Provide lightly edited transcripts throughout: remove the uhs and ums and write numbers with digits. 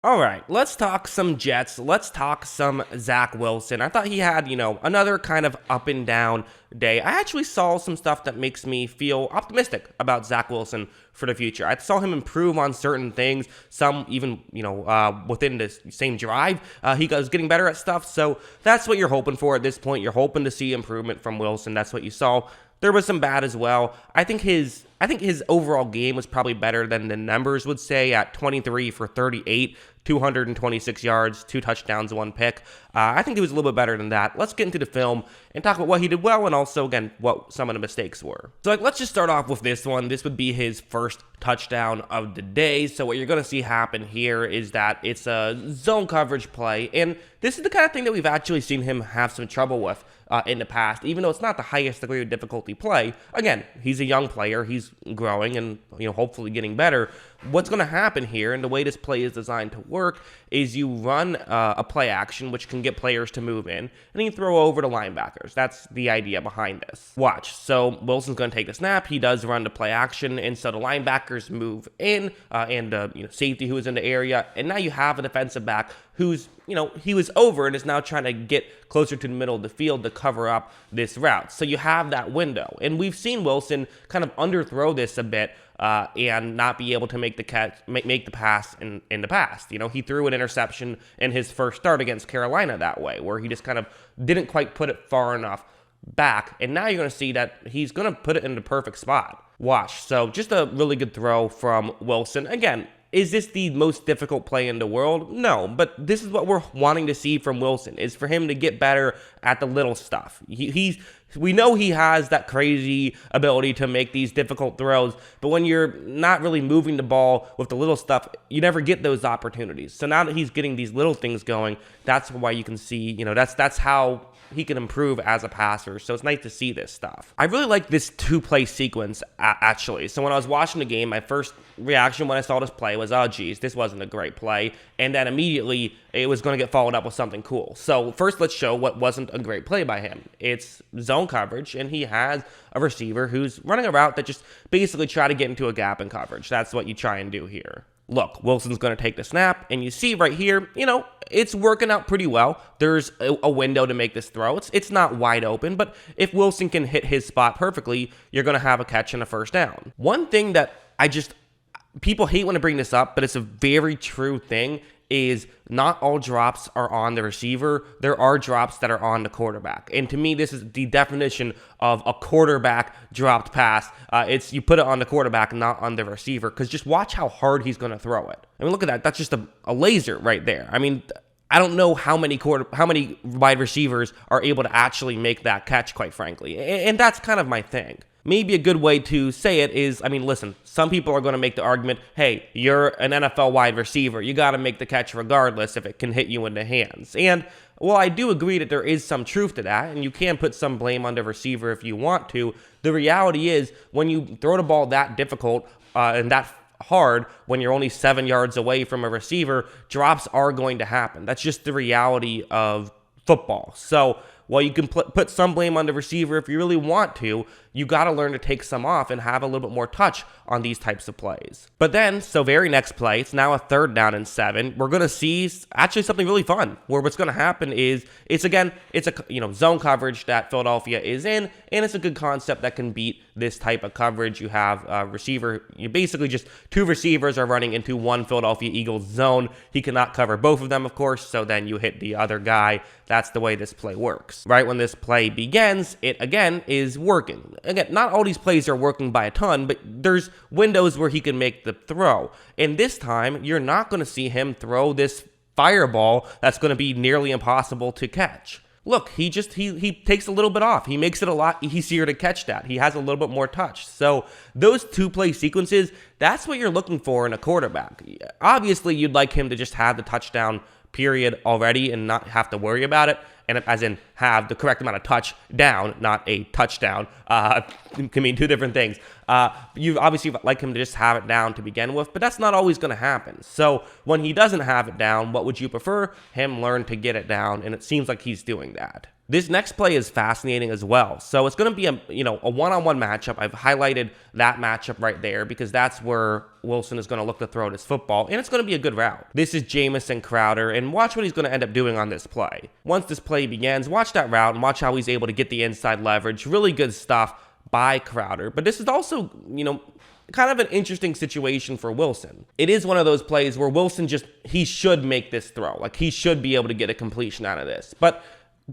All right, let's talk some Jets. Let's talk some Zach Wilson. I thought he had, another kind of up and down day. I actually saw some stuff that makes me feel optimistic about Zach Wilson for the future. I saw him improve on certain things, some even, within the same drive. He was getting better at stuff, so that's what you're hoping for at this point. You're hoping to see improvement from Wilson. That's what you saw. There was some bad as well. I think his overall game was probably better than the numbers would say at 23 for 38, 226 yards, 2 touchdowns, 1 pick. I think he was a little bit better than that. Let's get into the film and talk about what he did well and also, again, what some of the mistakes were. So, let's just start off with this one. This would be his first touchdown of the day. So what you're going to see happen here is that it's a zone coverage play, and this is the kind of thing that we've actually seen him have some trouble with in the past, even though it's not the highest degree of difficulty play. Again, he's a young player, he's growing and hopefully getting better. What's going to happen here, and the way this play is designed to work, is you run a play action which can get players to move in, and you throw over to linebackers. That's the idea behind this. Watch. So Wilson's going to take the snap. He does run the play action, and so the linebackers move in, and safety who is in the area, and now you have a defensive back who's he was over and is now trying to get closer to the middle of the field to cover up this route. So you have that window, and we've seen Wilson kind of underthrow this a bit and not be able to make the catch, make the pass in the past. He threw an interception in his first start against Carolina that way, where he just kind of didn't quite put it far enough back, and now you're going to see that he's going to put it in the perfect spot. Watch. So just a really good throw from Wilson. Again, is this the most difficult play in the world? No, but this is what we're wanting to see from Wilson, is for him to get better at the little stuff. We know he has that crazy ability to make these difficult throws, but when you're not really moving the ball with the little stuff, you never get those opportunities. So now that he's getting these little things going, that's why you can see, that's how he can improve as a passer. So it's nice to see this stuff. I really like this 2-play sequence, actually. So when I was watching the game, my first reaction when I saw this play was, oh, geez, this wasn't a great play. And then immediately it was going to get followed up with something cool. So first, let's show what wasn't a great play by him. It's zone coverage, and he has a receiver who's running a route that just basically try to get into a gap in coverage. That's what you try and do here. Look, Wilson's going to take the snap, and you see right here, it's working out pretty well. There's a window to make this throw. It's not wide open, but if Wilson can hit his spot perfectly, you're going to have a catch and a first down. One thing that people hate when I bring this up, but it's a very true thing, is not all drops are on the receiver. There are drops that are on the quarterback. And to me, this is the definition of a quarterback dropped pass. It's you put it on the quarterback, not on the receiver, because just watch how hard he's going to throw it. I mean, look at that. That's just a laser right there. I mean, I don't know how many wide receivers are able to actually make that catch, quite frankly. And that's kind of my thing. Maybe a good way to say it is, listen, some people are going to make the argument, hey, you're an NFL wide receiver. You got to make the catch regardless if it can hit you in the hands. And while I do agree that there is some truth to that, and you can put some blame on the receiver if you want to, the reality is when you throw the ball that difficult and that hard, when you're only 7 yards away from a receiver, drops are going to happen. That's just the reality of football. So while you can put some blame on the receiver if you really want to, you got to learn to take some off and have a little bit more touch on these types of plays. But then, so very next play, it's now a 3rd down and 7. We're going to see actually something really fun, where what's going to happen is it's a zone coverage that Philadelphia is in, and it's a good concept that can beat this type of coverage. You have a receiver, you basically just 2 receivers are running into one Philadelphia Eagles zone. He cannot cover both of them, of course, so then you hit the other guy. That's the way this play works. Right when this play begins, it again is working. Again, not all these plays are working by a ton, but there's windows where he can make the throw. And this time, you're not going to see him throw this fireball that's going to be nearly impossible to catch. Look, he takes a little bit off. He makes it a lot easier to catch that. He has a little bit more touch. So those 2-play sequences, that's what you're looking for in a quarterback. Obviously, you'd like him to just have the touchdown period already and not have to worry about it, and as in have the correct amount of touch down, not a touchdown. Can mean 2 different things. You obviously like him to just have it down to begin with, but that's not always going to happen. So when he doesn't have it down, what would you prefer? Him learn to get it down, and it seems like he's doing that. This next play is fascinating as well. So it's going to be a one-on-one matchup. I've highlighted that matchup right there because that's where Wilson is going to look to throw this football, and it's going to be a good route. This is Jamison Crowder, and watch what he's going to end up doing on this play. Once this play begins, watch that route and watch how he's able to get the inside leverage. Really good stuff by Crowder. But this is also, kind of an interesting situation for Wilson. It is one of those plays where Wilson he should make this throw. Like, he should be able to get a completion out of this. But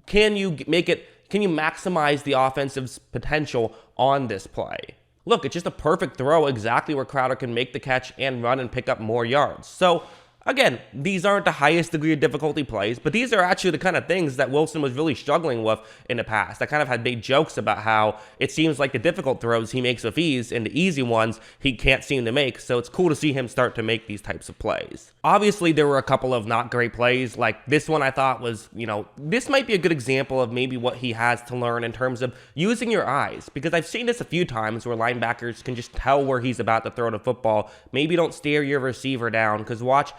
can you maximize the offensive's potential on this play? Look, it's just a perfect throw exactly where Crowder can make the catch and run and pick up more yards. So, again, these aren't the highest degree of difficulty plays, but these are actually the kind of things that Wilson was really struggling with in the past. I kind of had made jokes about how it seems like the difficult throws he makes with ease and the easy ones he can't seem to make, so it's cool to see him start to make these types of plays. Obviously, there were a couple of not great plays, like this one I thought was, this might be a good example of maybe what he has to learn in terms of using your eyes, because I've seen this a few times where linebackers can just tell where he's about to throw the football. Maybe don't stare your receiver down, because watch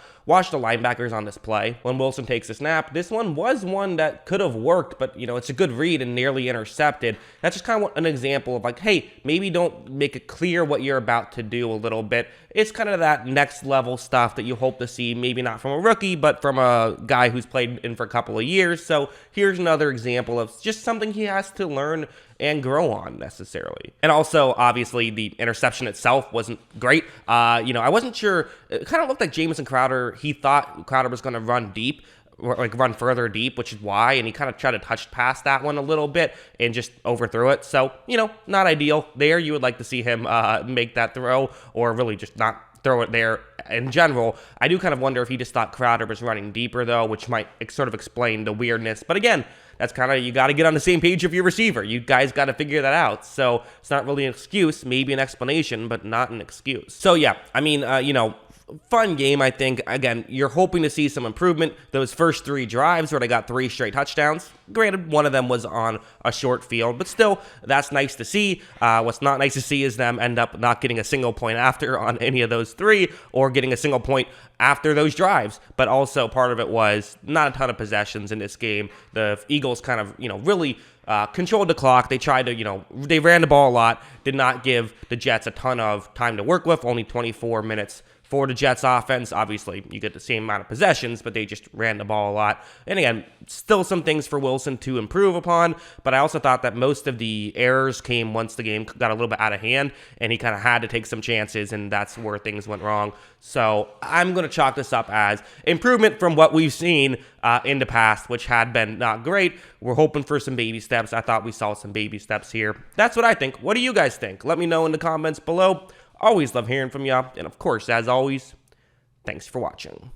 the linebackers on this play. When Wilson takes a snap, this one was one that could have worked, but, it's a good read and nearly intercepted. That's just kind of an example of like, hey, maybe don't make it clear what you're about to do a little bit. It's kind of that next level stuff that you hope to see, maybe not from a rookie, but from a guy who's played in for a couple of years. So here's another example of just something he has to learn and grow on necessarily. And also, obviously, the interception itself wasn't great. I wasn't sure. It kind of looked like Jamison Crowder, he thought Crowder was going to run deep, or like run further deep, which is why, and he kind of tried to touch past that one a little bit and just overthrew it. So, not ideal there. You would like to see him make that throw, or really just not throw it there in general. I do kind of wonder if he just thought Crowder was running deeper, though, which might sort of explain the weirdness. But again, that's kind of, you got to get on the same page of your receiver. You guys got to figure that out. So it's not really an excuse, maybe an explanation, but not an excuse. So yeah, fun game, I think. Again, you're hoping to see some improvement. Those first 3 drives where they got 3 straight touchdowns. Granted, one of them was on a short field, but still, that's nice to see. What's not nice to see is them end up not getting a single point after on any of those 3, or getting a single point after those drives. But also, part of it was not a ton of possessions in this game. The Eagles kind of, really controlled the clock. They tried to, they ran the ball a lot, did not give the Jets a ton of time to work with, only 24 minutes for the Jets offense. Obviously, you get the same amount of possessions, but they just ran the ball a lot. And again, still some things for Wilson to improve upon, but I also thought that most of the errors came once the game got a little bit out of hand, and he kind of had to take some chances, and that's where things went wrong. So I'm going to chalk this up as improvement from what we've seen in the past, which had been not great. We're hoping for some baby steps. I thought we saw some baby steps here. That's what I think. What do you guys think? Let me know in the comments below. Always love hearing from you. And of course, as always, thanks for watching.